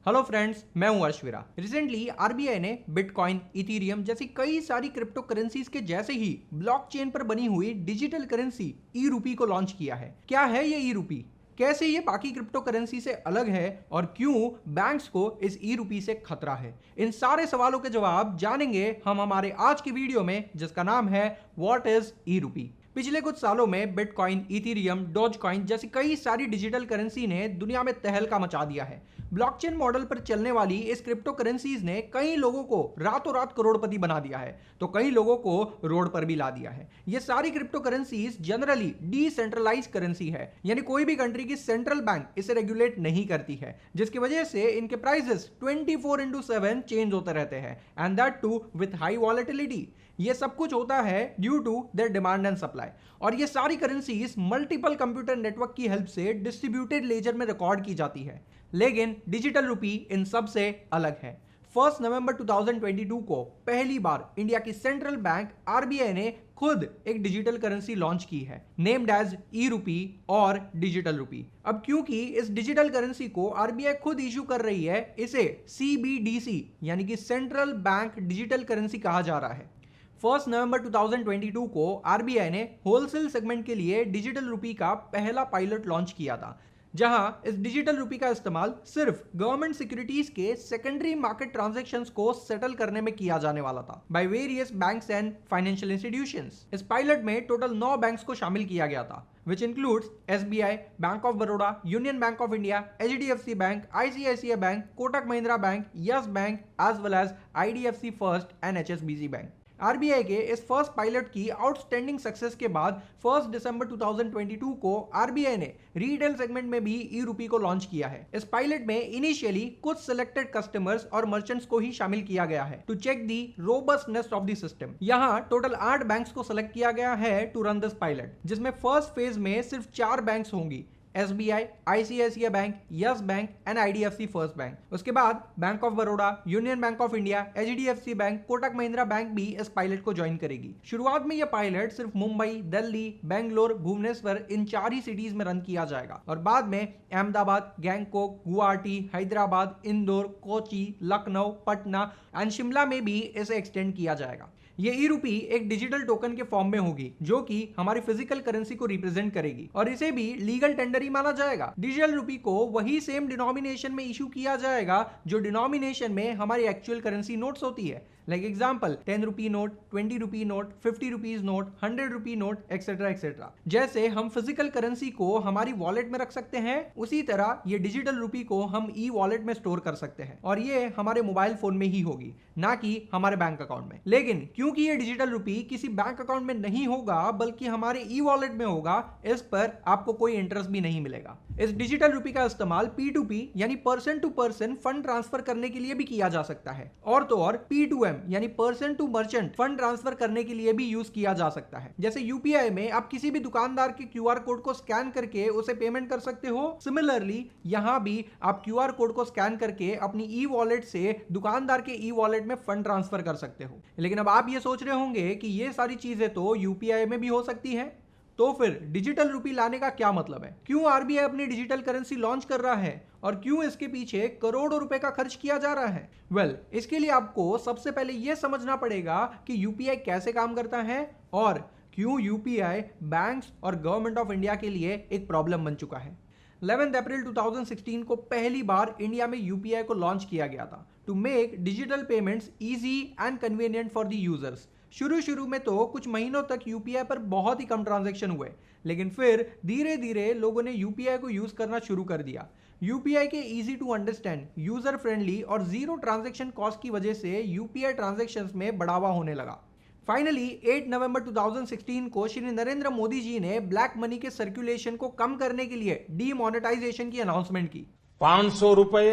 Hello friends, मैं हूं अर्शविरा। Recently RBI ने बिटकॉइन, इथेरियम जैसी कई सारी क्रिप्टो करेंसीज के जैसे ही ब्लॉकचेन पर बनी हुई डिजिटल करेंसी ई रूपी को लॉन्च किया है। क्या है ये ई रूपी, कैसे ये बाकी क्रिप्टो करेंसी से अलग है और क्यों बैंक्स को इस ई रूपी से खतरा है, इन सारे सवालों के जवाब जानेंगे हम हमारे आज की वीडियो में, जिसका नाम है व्हाट इज ई रूपी। पिछले कुछ सालों में बिटकॉइन, इथेरियम, डॉजकॉइन जैसी कई सारी डिजिटल करेंसी ने दुनिया में तहलका मचा दिया है। ब्लॉकचेन मॉडल पर चलने वाली इस क्रिप्टो करेंसीज ने कई लोगों को रातों रात करोड़पति बना दिया है, तो कई लोगों को रोड पर भी ला दिया है। ये सारी crypto currencies generally decentralize currency है, यानी कोई भी कंट्री की सेंट्रल बैंक इसे रेगुलेट नहीं करती है, जिसकी वजह से इनके प्राइसेस 24/7 चेंज होते रहते हैं, and that too with high volatility. ये सब कुछ होता है due to their demand and supply, और ये सारी करेंसीज मल्टीपल कंप्यूटर नेटवर्क की हेल्प से डिस्ट्रीब्यूटेड लेजर में रिकॉर्ड की जाती है। लेकिन डिजिटल रूपी इन सब से अलग है। 1 नवंबर 2022 को पहली बार इंडिया की सेंट्रल बैंक आरबीआई ने खुद एक डिजिटल करेंसी लॉन्च की है, नेम्ड एज ई रूपी और डिजिटल रूपी। अब क्योंकि इस डिजिटल करेंसी को आरबीआई खुद इशू कर रही है, इसे सीबीडीसी यानी कि सेंट्रल बैंक डिजिटल करेंसी कहा जा रहा है। 1 नवंबर 2022 को आरबीआई ने होलसेल सेगमेंट के लिए डिजिटल रूपी का पहला पायलट लॉन्च किया था, जहां इस डिजिटल रूपी का इस्तेमाल सिर्फ गवर्नमेंट सिक्योरिटीज के सेकेंडरी मार्केट ट्रांजैक्शंस को सेटल करने में किया जाने वाला था by various banks and financial institutions. इस पायलट में टोटल 9 बैंक्स को शामिल किया गया था, which includes SBI, Bank of Baroda, Union Bank of India, HDFC Bank, ICICI Bank, Kotak Mahindra Bank, Yes Bank, as well as IDFC First and HSBC Bank। RBI के इस first pilot की outstanding success के बाद 1 दिसंबर 2022 को RBI ने retail segment में भी ई रूपी को लॉन्च किया है। इस पायलट में इनिशियली कुछ सिलेक्टेड कस्टमर्स और मर्चेंट्स को ही शामिल किया गया है to check the robustness of the system. यहाँ टोटल 8 बैंक्स को सिलेक्ट किया गया है टू रन दिस पायलट, जिसमें फर्स्ट फेज में सिर्फ 4 बैंक्स होंगी, SBI, ICICI Bank, Yes Bank and IDFC First Bank. उसके बाद Bank of Baroda, Union Bank of India, HDFC Bank, Kotak Mahindra Bank भी इस पायलट को ज्वाइन करेगी। शुरुआत में यह पायलट सिर्फ मुंबई, दिल्ली, बेंगलोर, भुवनेश्वर इन 4 ही सिटीज में रन किया जाएगा, और बाद में अहमदाबाद, गैंगटॉक, गुवाहाटी, हैदराबाद, इंदौर, कोची, लखनऊ, पटना एंड शिमला में भी इसे एक्सटेंड किया जाएगा। ये ई रूपी एक डिजिटल टोकन के फॉर्म में होगी, जो कि हमारी फिजिकल करेंसी को रिप्रेजेंट करेगी, और इसे भी लीगल टेंडर ही माना जाएगा। डिजिटल रूपी को वही सेम डिनोमिनेशन में इशू किया जाएगा जो डिनोमिनेशन में हमारी एक्चुअल करेंसी नोट्स होती है। Like example 10 rupee note, 20 rupee note, 50 rupees note, 100 rupee note, etcetera etcetera. जैसे हम फिजिकल करेंसी को हमारी वॉलेट में रख सकते हैं, उसी तरह ये डिजिटल रूपी को हम ई वॉलेट में स्टोर कर सकते हैं, और ये हमारे मोबाइल फोन में ही होगी, ना कि हमारे बैंक अकाउंट में। लेकिन क्योंकि ये डिजिटल रूपी किसी बैंक अकाउंट में नहीं होगा बल्कि हमारे ई वॉलेट में होगा, इस पर आपको कोई इंटरेस्ट भी नहीं मिलेगा। इस डिजिटल रूपी का इस्तेमाल P2P यानी person to person fund transfer करने के लिए भी किया जा सकता है, और तो और P2M यानी person to merchant fund transfer करने के लिए भी यूज किया जा सकता है। जैसे यूपीआई में आप किसी भी दुकानदार के क्यूआर कोड को स्कैन करके उसे पेमेंट कर सकते हो, सिमिलरली यहां भी आप क्यूआर कोड को स्कैन करके अपनी ई वॉलेट से दुकानदार के ई वॉलेट में फंड ट्रांसफर कर सकते हो। लेकिन अब आप ये सोच रहे होंगे कि ये सारी चीजें तो यूपीआई में भी हो सकती है, तो फिर डिजिटल रूपी लाने का क्या मतलब है? क्यों आरबीआई अपनी डिजिटल करेंसी लॉन्च कर रहा है, और क्यों इसके पीछे करोड़ों रुपए का खर्च किया जा रहा है? इसके लिए आपको सबसे पहले यह समझना पड़ेगा कि यूपीआई कैसे काम करता है, और क्यों यूपीआई बैंक्स और गवर्नमेंट ऑफ इंडिया के लिए एक प्रॉब्लम बन चुका है। 11 अप्रैल 2016 को पहली बार इंडिया में यूपीआई को लॉन्च किया गया था to make digital payments easy and convenient for the users. शुरू में तो कुछ महीनों तक यूपीआई पर बहुत ही कम ट्रांजैक्शन हुए, लेकिन फिर धीरे धीरे लोगों ने यूपीआई को यूज करना शुरू कर दिया। यूपीआई के easy to understand, user friendly और जीरो ट्रांजैक्शन कॉस्ट की वजह से यूपीआई ट्रांजैक्शंस में बढ़ावा होने लगा। फाइनली 8 नवंबर 2016 को श्री नरेंद्र मोदी जी ने ब्लैक मनी के सर्कुलेशन को कम करने के लिए डीमोनेटाइजेशन की अनाउंसमेंट की। 500 रुपए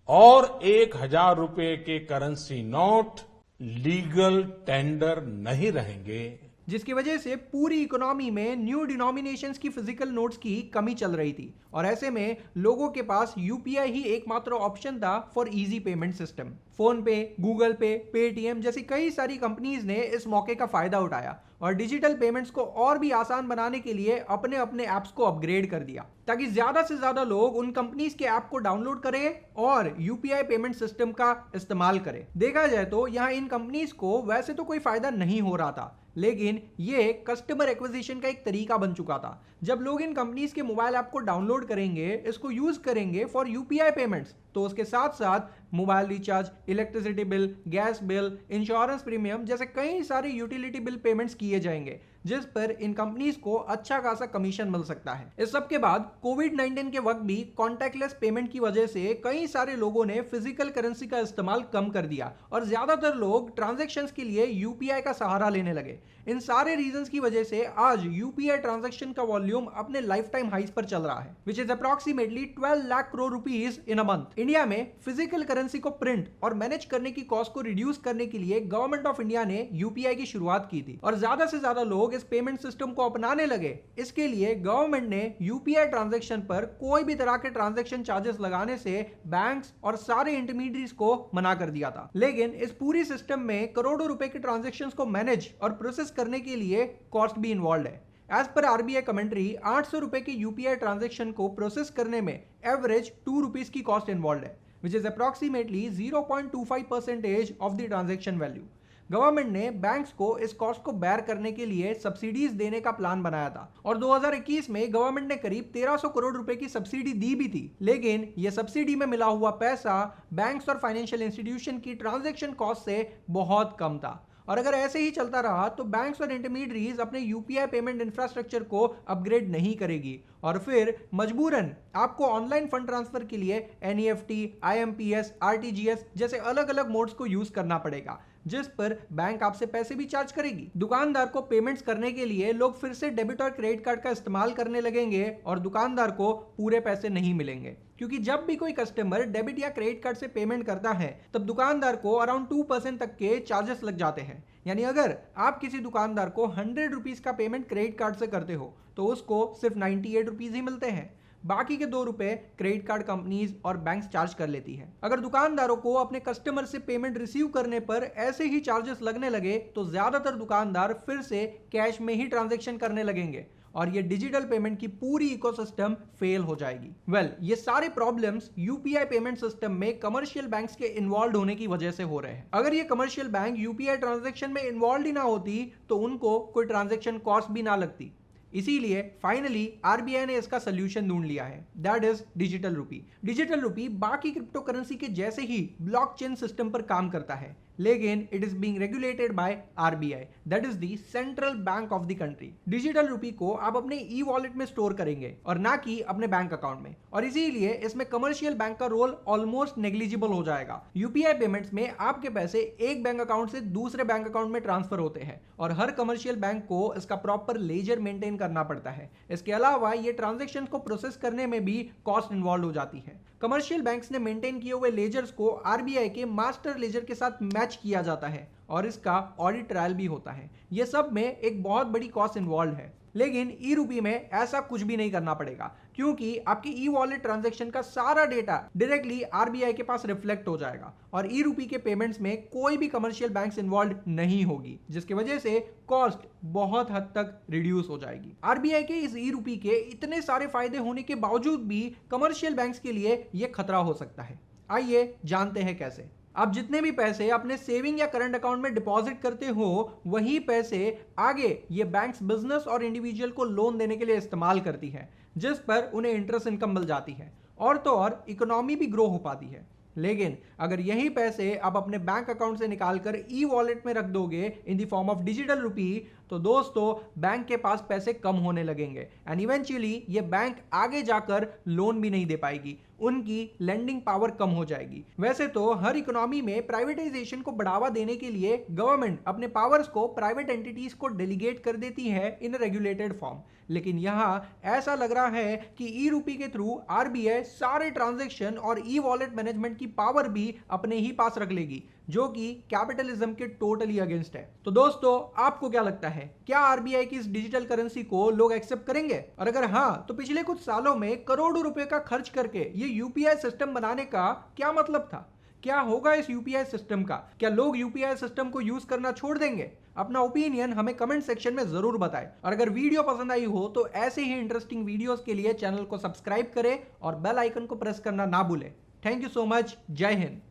और 1000 रुपए के करेंसी नोट लीगल टेंडर नहीं रहेंगे, जिसकी वजह से पूरी इकोनॉमी में न्यू डिनोमिनेशंस की फिजिकल नोट्स की कमी चल रही थी, और ऐसे में लोगों के पास यूपीआई ही एकमात्र ऑप्शन था for easy payment system. Phone पे, गूगल पे, पेटीएम जैसी कई सारी कंपनीज ने इस मौके का फायदा उठाया और डिजिटल पेमेंट्स को और भी आसान बनाने के लिए अपने अपने ऐप्स को अपग्रेड कर दिया ताकि ज्यादा से ज्यादा लोग उन कंपनीज के ऐप को डाउनलोड करें और यूपीआई पेमेंट सिस्टम का इस्तेमाल करें। देखा जाए तो यहाँ इन कंपनीज को वैसे तो कोई फायदा नहीं हो रहा था, लेकिन ये कस्टमर एक्विजिशन का एक तरीका बन चुका था। जब लोग इन कंपनीज के मोबाइल ऐप को डाउनलोड करेंगे, इसको यूज करेंगे फॉर यूपीआई पेमेंट्स, तो उसके साथ साथ mobile recharge, electricity bill, gas bill, insurance premium जैसे कई सारे यूटिलिटी बिल पेमेंट्स किए जाएंगे, जिस पर इन कंपनीज को अच्छा खासा कमीशन मिल सकता है। इस सब के बाद कोविड-19 के वक्त भी कॉन्टैक्टलेस पेमेंट की वजह से कई सारे लोगों ने फिजिकल करेंसी का इस्तेमाल कम कर दिया और ज्यादातर लोग ट्रांजैक्शंस के लिए यूपीआई का सहारा लेने लगे। इन सारे रीजंस की वजह से आज यूपीआई ट्रांजैक्शन का वॉल्यूम अपने लाइफ टाइम हाइस पर चल रहा है, which is approximately 12 lakh crore rupees in a month. India में फिजिकल करेंसी को प्रिंट और मैनेज करने की कॉस्ट को रिड्यूस करने के लिए गवर्नमेंट ऑफ इंडिया ने यूपीआई की शुरुआत की थी और ज्यादा से ज्यादा लोग इस पेमेंट सिस्टम को अपनाने लगे। इसके लिए गवर्नमेंट ने यूपीआई ट्रांजैक्शन पर कोई भी तरह के ट्रांजैक्शन चार्जेस लगाने से बैंक्स और सारे इंटरमीडिएट्स को मना कर दिया था। लेकिन इस पूरी सिस्टम में करोड़ों रुपए के ट्रांजैक्शंस को मैनेज और प्रोसेस करने के लिए कॉस्ट भी इन्वॉल्व है। एज पर आरबीआई कमेंट्री, 800 रुपए के यूपीआई ट्रांजैक्शन को प्रोसेस करने में एवरेज 2 रुपीस की कॉस्ट इन्वॉल्व है, which is approximately 0.25% of the transaction value. Government ने बैंक्स को इस कॉस्ट को बेयर करने के लिए सब्सिडीज देने का प्लान बनाया था और 2021 में गवर्नमेंट ने करीब 1300 करोड़ रुपए की सब्सिडी दी भी थी। लेकिन यह सब्सिडी में मिला हुआ पैसा बैंक्स और फाइनेंशियल इंस्टीट्यूशन की ट्रांजैक्शन कॉस्ट से बहुत कम था और अगर ऐसे ही चलता रहा तो बैंक्स और इंटरमीडिएट्स अपने यूपीआई पेमेंट इंफ्रास्ट्रक्चर को अपग्रेड नहीं करेगी और फिर मजबूरन आपको ऑनलाइन फंड ट्रांसफर के लिए एनईएफटी, आईएमपीएस, आरटीजीएस जैसे अलग अलग मोड्स को यूज करना पड़ेगा, जिस पर बैंक आपसे पैसे भी चार्ज करेगी। दुकानदार को पेमेंट्स करने के लिए लोग फिर से डेबिट और क्रेडिट कार्ड का इस्तेमाल करने लगेंगे और दुकानदार को पूरे पैसे नहीं मिलेंगे, क्योंकि जब भी कोई कस्टमर डेबिट या क्रेडिट कार्ड से पेमेंट करता है तब दुकानदार को अराउंड 2% तक के चार्जेस लग जाते हैं। यानी अगर आप किसी दुकानदार को 100 रुपीज का पेमेंट क्रेडिट कार्ड से करते हो तो उसको सिर्फ 98 रुपीज ही मिलते हैं, बाकी के 2 रुपए क्रेडिट कार्ड कंपनीज और बैंक्स चार्ज कर लेती है। अगर दुकानदारों को अपने कस्टमर से पेमेंट रिसीव करने पर ऐसे ही चार्जेस लगने लगे तो ज्यादातर दुकानदार फिर से कैश में ही ट्रांजैक्शन करने लगेंगे और ये डिजिटल पेमेंट की पूरी इकोसिस्टम फेल हो जाएगी। ये सारे प्रॉब्लम्स यूपीआई पेमेंट सिस्टम में कमर्शियल बैंक्स के इन्वॉल्व होने की वजह से हो रहे हैं। अगर ये कमर्शियल बैंक यूपीआई ट्रांजैक्शन में इन्वॉल्व ही ना होती तो उनको कोई ट्रांजैक्शन कॉस्ट भी ना लगती। इसीलिए फाइनली आरबीआई ने इसका सोल्यूशन ढूंढ लिया है, दैट इज डिजिटल रूपी। डिजिटल रूपी बाकी क्रिप्टो करेंसी के जैसे ही ब्लॉकचेन सिस्टम पर काम करता है, लेकिन it is being regulated by RBI, that is the central bank of the country. Digital रूपी को आप अपने ई वॉलेट में स्टोर करेंगे और ना कि अपने बैंक अकाउंट में, और इसीलिए इसमें कमर्शियल बैंक का रोल ऑलमोस्ट नेग्लिजिबल हो जाएगा। यूपीआई पेमेंट्स में आपके पैसे एक बैंक अकाउंट से दूसरे बैंक अकाउंट में ट्रांसफर होते हैं और हर कमर्शियल बैंक को इसका प्रॉपर लेजर मेंटेन करना पड़ता है। इसके अलावा ये ट्रांजैक्शन को प्रोसेस करने में भी कॉस्ट इन्वॉल्व हो जाती है। कमर्शियल बैंक्स ने मेंटेन किए हुए लेजर्स को आरबीआई के मास्टर लेजर के साथ मैच किया जाता है और इसका ऑडिट ट्रायल भी होता है। यह सब में एक बहुत बड़ी कॉस्ट इन्वॉल्व है, लेकिन ई रूपी में ऐसा कुछ भी नहीं करना पड़ेगा, क्योंकि आपकी ई वॉलेट ट्रांजैक्शन का सारा डेटा डायरेक्टली आरबीआई के पास रिफ्लेक्ट हो जाएगा और ई रूपी के पेमेंट्स में कोई भी कमर्शियल बैंक्स इन्वॉल्व नहीं होगी, जिसकी वजह से कॉस्ट बहुत हद तक रिड्यूस हो जाएगी। आरबीआई के इस ई रूपी के इतने सारे फायदे होने के बावजूद भी कमर्शियल बैंक्स के लिए यह खतरा हो सकता है। आइए जानते हैं कैसे। आप जितने भी पैसे अपने सेविंग या करंट अकाउंट में डिपॉजिट करते हो, वही पैसे आगे ये बैंक्स बिजनेस और इंडिविजुअल को लोन देने के लिए इस्तेमाल करती है, जिस पर उन्हें इंटरेस्ट इनकम मिल जाती है और तो और इकोनॉमी भी ग्रो हो पाती है। लेकिन अगर यही पैसे आप अपने बैंक अकाउंट से निकालकर ई वॉलेट में रख दोगे in the form of digital रूपी, तो दोस्तों बैंक के पास पैसे कम होने लगेंगे एंड इवेंचुअली ये बैंक आगे जाकर लोन भी नहीं दे पाएगी, उनकी लेंडिंग पावर कम हो जाएगी। वैसे तो हर इकोनॉमी में प्राइवेटाइजेशन को बढ़ावा देने के लिए गवर्नमेंट अपने पावर्स को प्राइवेट एंटिटीज को डेलीगेट कर देती है इन रेगुलेटेड फॉर्म, लेकिन यहां ऐसा लग रहा है कि ई रूपी के थ्रू आरबीआई सारे ट्रांजैक्शन और ई वॉलेट मैनेजमेंट की पावर भी अपने ही पास रख लेगी, जो कि कैपिटलिज्म के टोटली अगेंस्ट है। तो दोस्तों, आपको क्या लगता है, क्या आरबीआई की इस डिजिटल करेंसी को लोग एक्सेप्ट करेंगे? और अगर हाँ, तो पिछले कुछ सालों में करोड़ों रुपए का खर्च करके ये यूपीआई सिस्टम बनाने का क्या मतलब था? क्या होगा इस यूपीआई सिस्टम का? क्या लोग यूपीआई सिस्टम को यूज करना छोड़ देंगे? अपना ओपिनियन हमें कमेंट सेक्शन में जरूर बताएं और अगर वीडियो पसंद आई हो तो ऐसे ही इंटरेस्टिंग वीडियोस के लिए चैनल को सब्सक्राइब करें और बेल आइकन को प्रेस करना ना भूलें। Thank you so much. जय हिंद।